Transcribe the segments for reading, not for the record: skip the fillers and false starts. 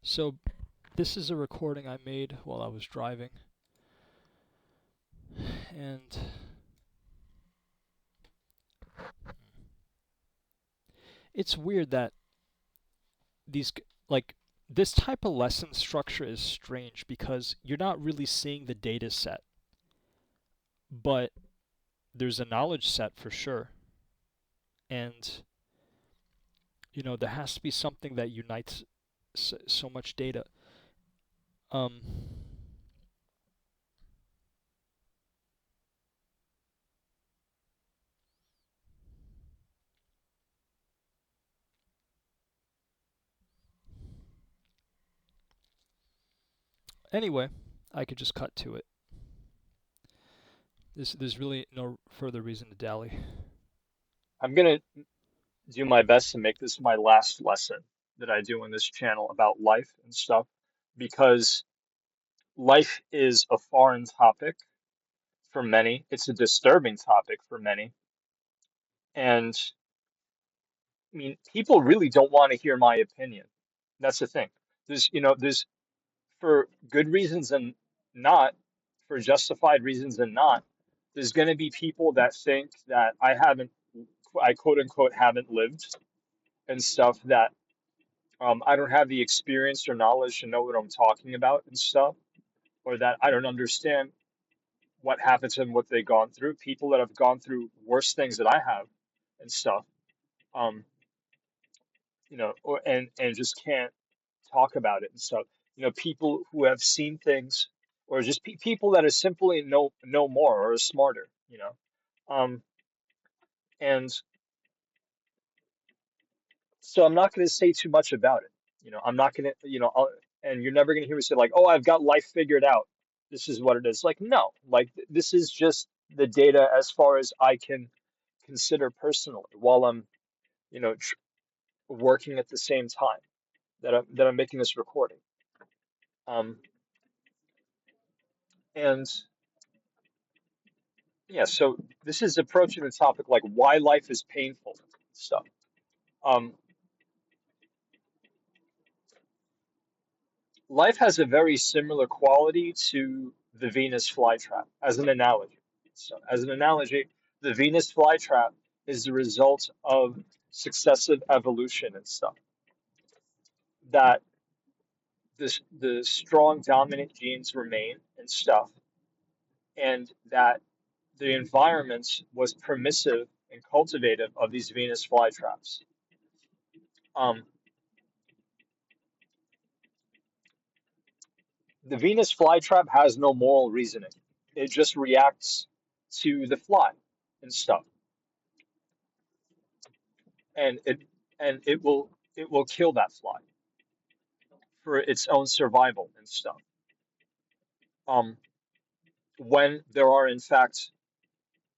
So this is a recording I made while I was driving, and it's weird that these like this type of lesson structure is strange because you're not really seeing the data set, but there's a knowledge set for sure. And there has to be something that unites so much data. Um anyway, I could just cut to it. There's really no further reason to dally. I'm gonna do my best to make this my last lesson that I do on this channel about life and stuff, because life is a foreign topic for many. It's a disturbing topic for many. And I mean, people really don't want to hear my opinion. That's the thing. There's for good reasons and not, for justified reasons and not, there's going to be people that think that I quote unquote haven't lived and stuff, that I don't have the experience or knowledge to know what I'm talking about and stuff, or that I don't understand what happened to them, what they've gone through. People that have gone through worse things that I have and stuff, um, and just can't talk about it and stuff. People who have seen things, or just people that are simply know more or are smarter. Um, and so I'm not going to say too much about it. I'm not going to, and you're never going to hear me say like, "Oh, I've got life figured out. This is what it is." Like, no, like this is just the data as far as I can consider personally, while I'm, tr working at the same time that I'm making this recording. Um, and yeah, so this is approaching the topic like why life is painful stuff. Um, Life has a very similar quality to the Venus flytrap as an analogy. So, as an analogy, the Venus flytrap is the result of successive evolution and stuff. That the strong dominant genes remain and stuff, and that the environment was permissive and cultivative of these Venus flytraps. Um, the Venus flytrap has no moral reasoning. It just reacts to the fly and stuff, and it will kill that fly for its own survival and stuff. Um, when there are in fact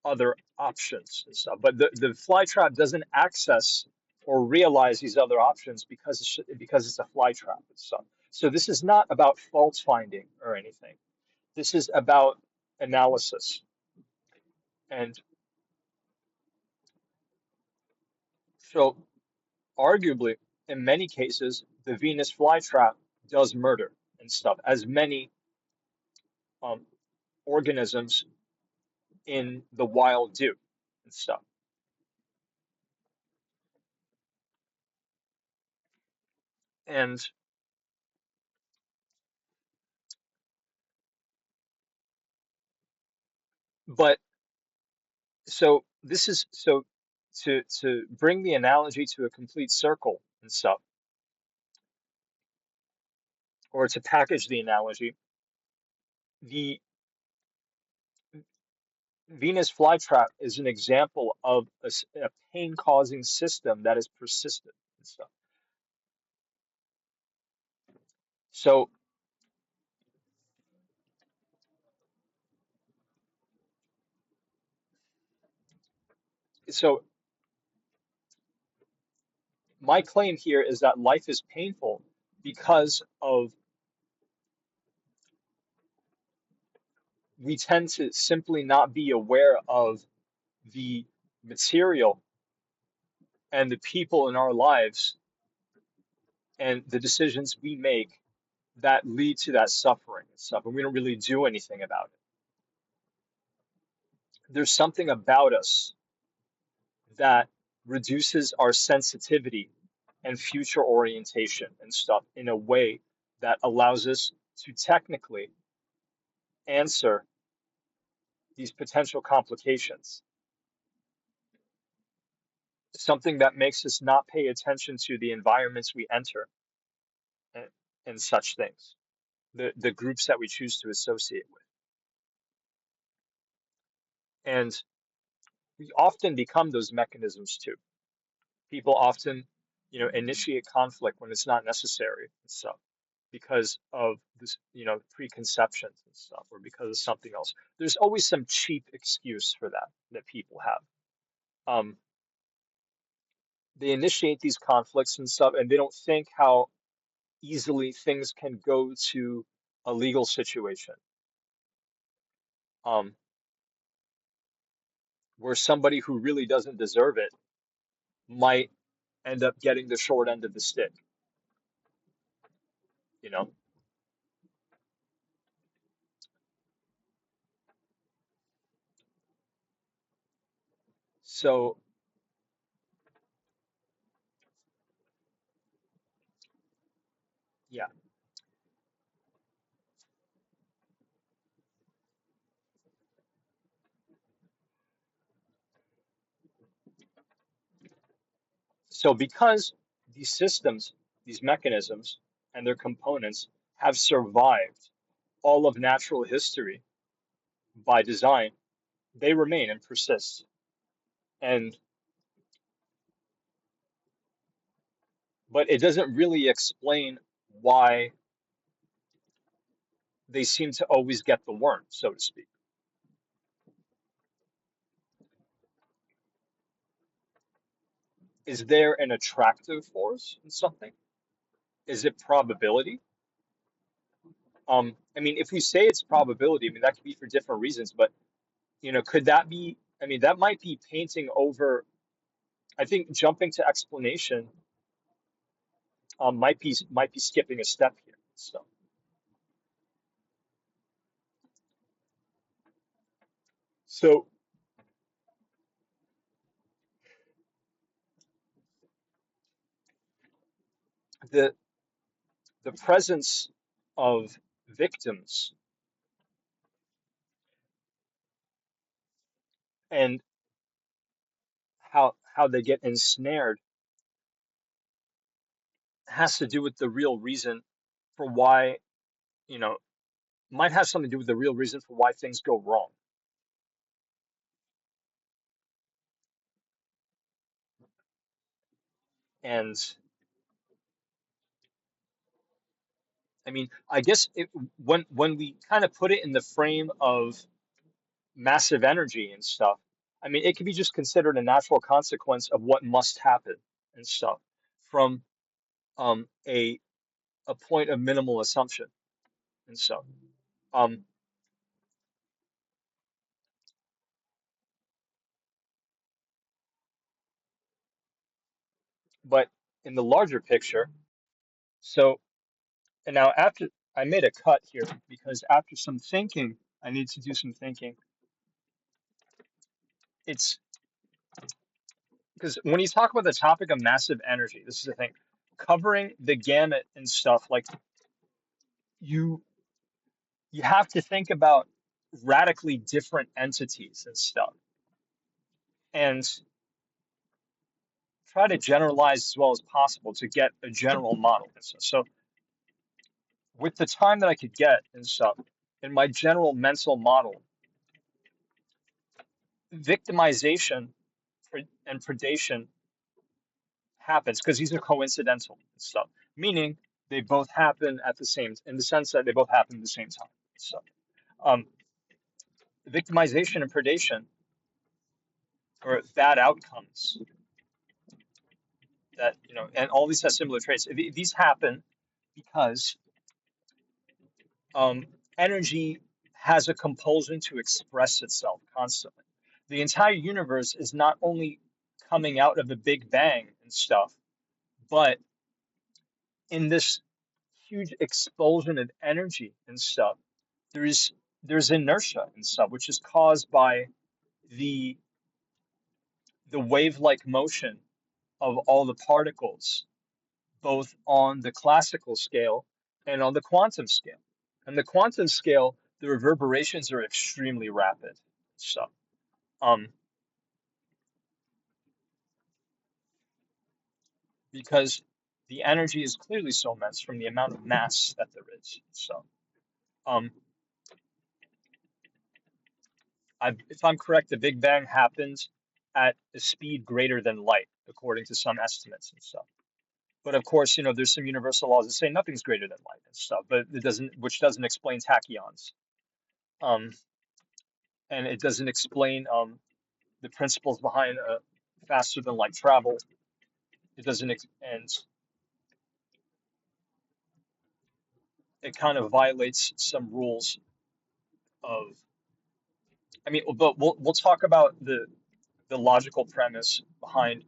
other options and stuff, but the fly trap doesn't access or realize these other options because it's a fly trap and stuff. So this is not about fault finding or anything. This is about analysis. And so arguably, in many cases, the Venus flytrap does murder and stuff, as many um, organisms in the wild do and stuff. And but so this is so to bring the analogy to a complete circle and stuff, or to package the analogy, the Venus flytrap is an example of a pain-causing system that is persistent and stuff. So so my claim here is that life is painful because of we tend to simply not be aware of the material and the people in our lives and the decisions we make that lead to that suffering and stuff, and we don't really do anything about it. There's something about us that reduces our sensitivity and future orientation and stuff in a way that allows us to technically answer these potential complications. Something that makes us not pay attention to the environments we enter and, and such things, the groups that we choose to associate with. And we often become those mechanisms too. People often, initiate conflict when it's not necessary and stuff because of this, preconceptions and stuff, or because of something else. There's always some cheap excuse for that people have. Um, they initiate these conflicts and stuff, and they don't think how easily things can go to a legal situation, um, where somebody who really doesn't deserve it might end up getting the short end of the stick, you know? So, yeah. So because these systems, these mechanisms, and their components have survived all of natural history by design, they remain and persist. And but it doesn't really explain why they seem to always get the worm, so to speak. Is there an attractive force in something? Is it probability? I mean, if we say it's probability, I mean that could be for different reasons, but could that be? I mean, that might be painting over. I think jumping to explanation might be skipping a step here. So the the presence of victims and how they get ensnared has to do with the real reason for why, you know, might have something to do with the real reason for why things go wrong. And I mean, I guess when we kind of put it in the frame of massive energy and stuff, I mean, it could be just considered a natural consequence of what must happen and stuff from a point of minimal assumption and stuff. Um, but in the larger picture, so and now after I made a cut here because after some thinking, I need to do some thinking. It's because when you talk about the topic of massive energy, this is the thing, covering the gamut and stuff, like you you have to think about radically different entities and stuff and try to generalize as well as possible to get a general model and stuff. So with the time that I could get and stuff, in my general mental model, victimization and predation happens because these are coincidental and stuff, meaning they both happen at the same, in the sense that they both happen at the same time. So, um, victimization and predation, or bad outcomes, that and all these have similar traits. These happen because um, energy has a compulsion to express itself constantly. The entire universe is not only coming out of the Big Bang and stuff, but in this huge expulsion of energy and stuff, there's there's inertia and stuff, which is caused by the the wave-like motion of all the particles, both on the classical scale and on the quantum scale. And the quantum scale, the reverberations are extremely rapid. So, um, because the energy is clearly so immense from the amount of mass that there is. So, um, if I'm correct, the Big Bang happened at a speed greater than light, according to some estimates and stuff. But of course, there's some universal laws that say nothing's greater than light and stuff, but which doesn't explain tachyons. Um, and it doesn't explain the principles behind faster than light travel. It doesn't, and it kind of violates some rules of. I mean, but we'll talk about the logical premise behind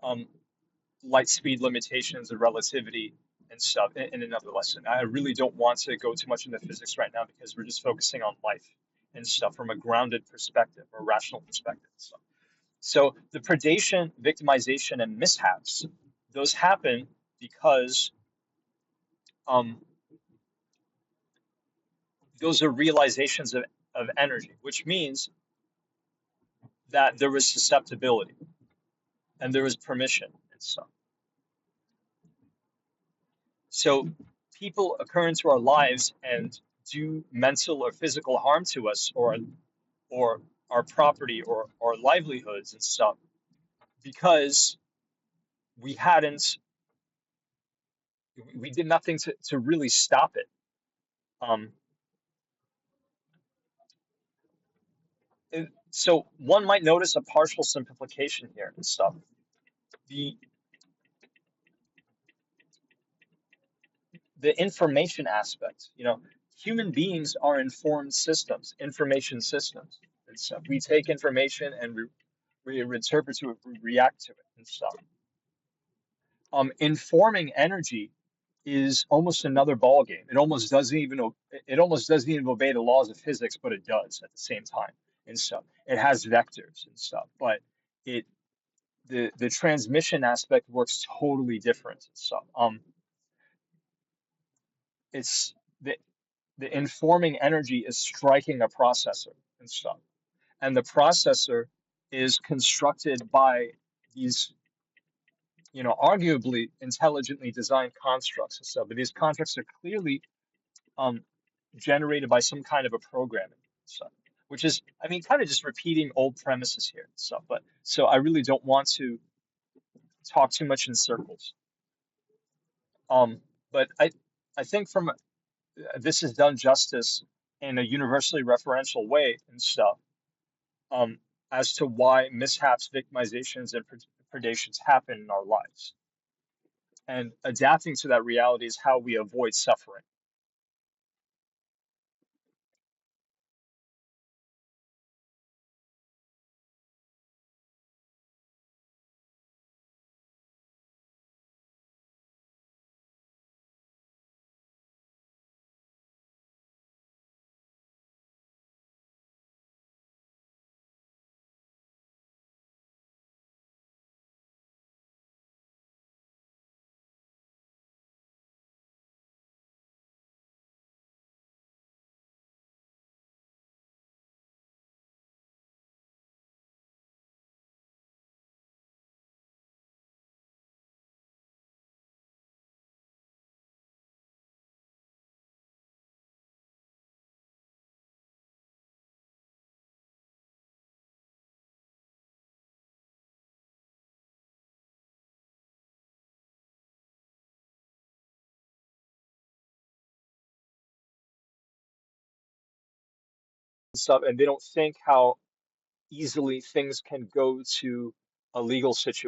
um, light speed limitations and relativity and stuff in another lesson. I really don't want to go too much into physics right now because we're just focusing on life and stuff from a grounded perspective or rational perspective. So the predation, victimization, and mishaps, those happen because um, those are realizations of energy, which means that there was susceptibility and there was permission and stuff. So people occur into our lives and do mental or physical harm to us or our property or livelihoods and stuff because we hadn't we did nothing to really stop it. Um, so one might notice a partial simplification here and stuff. The the information aspect, human beings are informed systems, information systems and stuff. We take information and we interpret to it, we react to it and stuff. Informing energy is almost another ball game. It almost doesn't even obey the laws of physics, but it does at the same time and stuff. It has vectors and stuff, but it the transmission aspect works totally different and stuff. It's the informing energy is striking a processor and stuff, and the processor is constructed by these arguably intelligently designed constructs and stuff, but these constructs are clearly um, generated by some kind of a programming stuff, which is, I mean, kind of just repeating old premises here and stuff. But so I really don't want to talk too much in circles. Um, but I think from this is done justice in a universally referential way and stuff um, as to why mishaps, victimizations, and predations happen in our lives. And adapting to that reality is how we avoid suffering. And stuff, and they don't think how easily things can go to a legal situation.